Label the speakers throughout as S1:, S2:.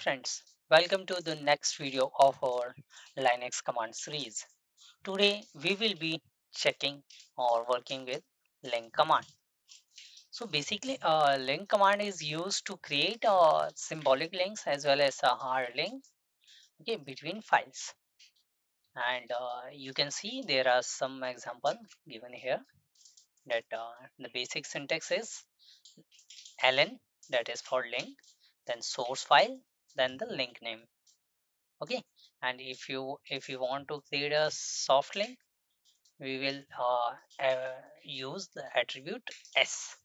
S1: friends, welcome to the next video of our Linux command series. Today we will be checking or working with link command. So basically link command is used to create symbolic links as well as a hard link, okay, between files. And you can see there are some example given here that the basic syntax is ln, that is for link, then source file, then the link name. Okay, and if you want to create a soft link, we will use the attribute s.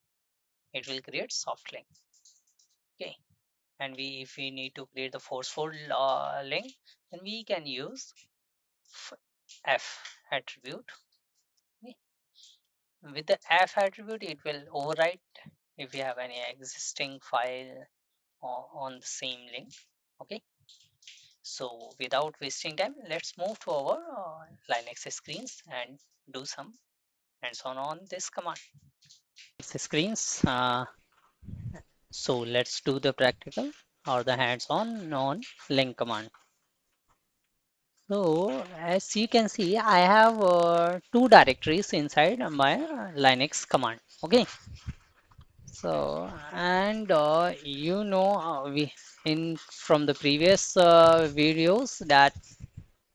S1: It will create soft link. Okay, and we if we need to create the forceful link, then we can use f attribute. Okay. With the f attribute, it will overwrite if you have any existing file on the same link. Okay, so without wasting time, let's move to our Linux screens and do some hands-on on this command. Screens. So let's do the practical or the hands-on on link command. So as you can see, I have two directories inside my Linux command. Okay. So and we in from the previous videos that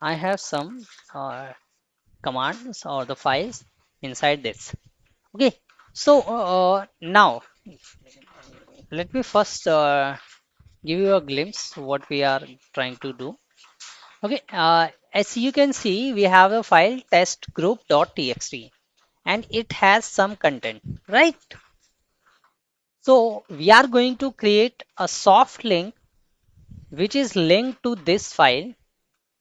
S1: I have some commands or the files inside this. Okay, so now let me first give you a glimpse what we are trying to do. Okay, as you can see, we have a file testgroup.txt and it has some content, right? So we are going to create a soft link which is linked to this file,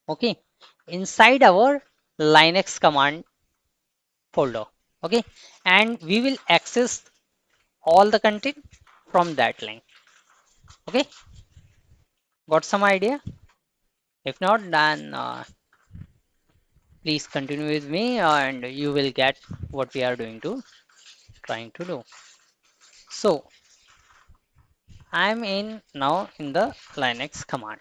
S1: okay, inside our Linux command folder. Okay, and we will access all the content from that link. Okay, got some idea? If not, then please continue with me and you will get what we are doing to trying to do. So I'm in now in the Linux command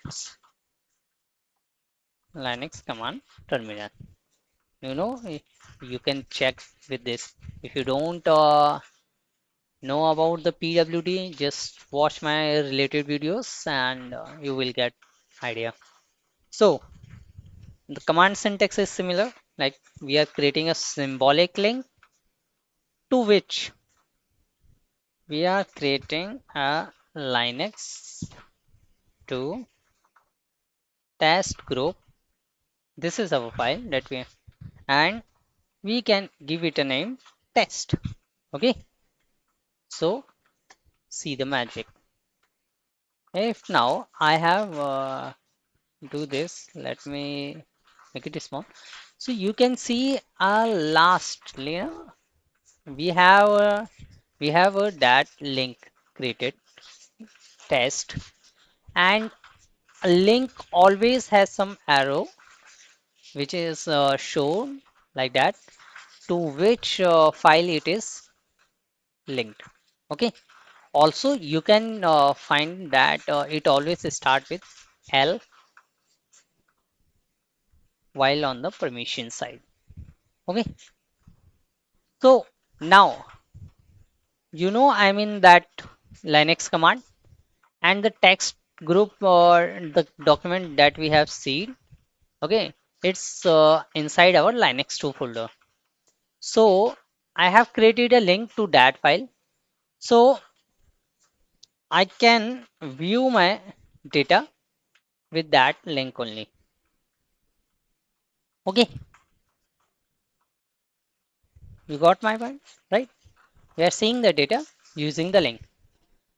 S1: terminal. You know, you can check with this. If you don't know about the PWD, just watch my related videos and you will get idea. So the command syntax is similar, like we are creating a symbolic link to which we are creating a Linux to test group. This is our file that we and we can give it a name test. Okay, so see the magic. If now I have do this, let me make it small. So you can see lastly we have a that link created test, and a link always has some arrow which is shown like that to which file it is linked. Okay, also you can find that it always start with L while on the permission side. Okay, so now I'm in that Linux command and the text group or the document that we have seen. Okay, it's inside our Linux 2 folder. So I have created a link to that file. So I can view my data with that link only. Okay, you got my point, right? We are seeing the data using the link.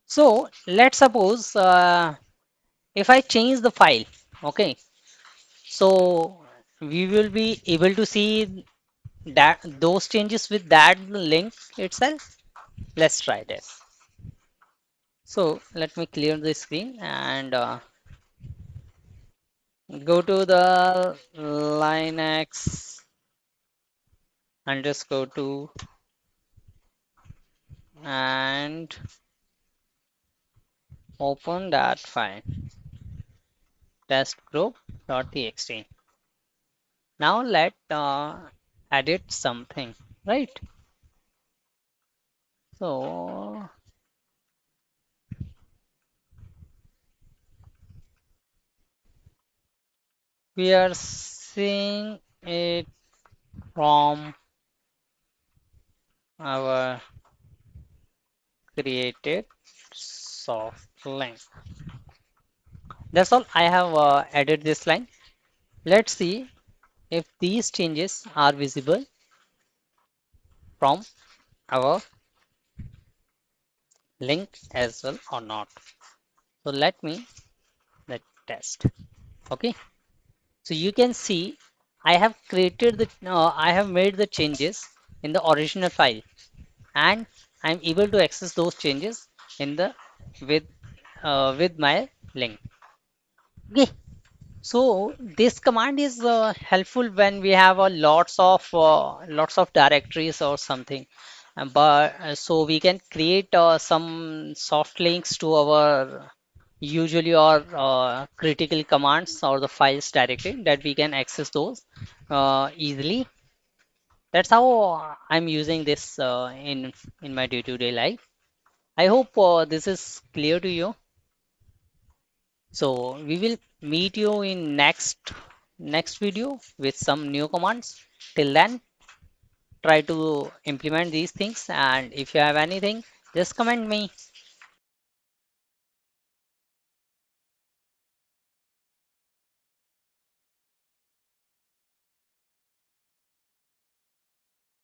S1: So let's suppose if I change the file, okay, so we will be able to see that those changes with that link itself. Let's try this. So let me clear the screen and go to the Linux underscore 2 and open that file. test group.txt. Now let edit something, right? So we are seeing it from our created soft link. That's all. I have added this line. Let's see if these changes are visible from our link as well or not. So let me the test. Okay. So you can see I have created the I have made the changes in the original file, and I'm able to access those changes in the with with my link. Okay. So this command is helpful when we have a lots of directories or something, but so we can create some soft links to our usually or critical commands or the files directly that we can access those easily. That's how I'm using this in my day-to-day life. I hope this is clear to you. So we will meet you in next video with some new commands. Till then, try to implement these things, and if you have anything, just comment me.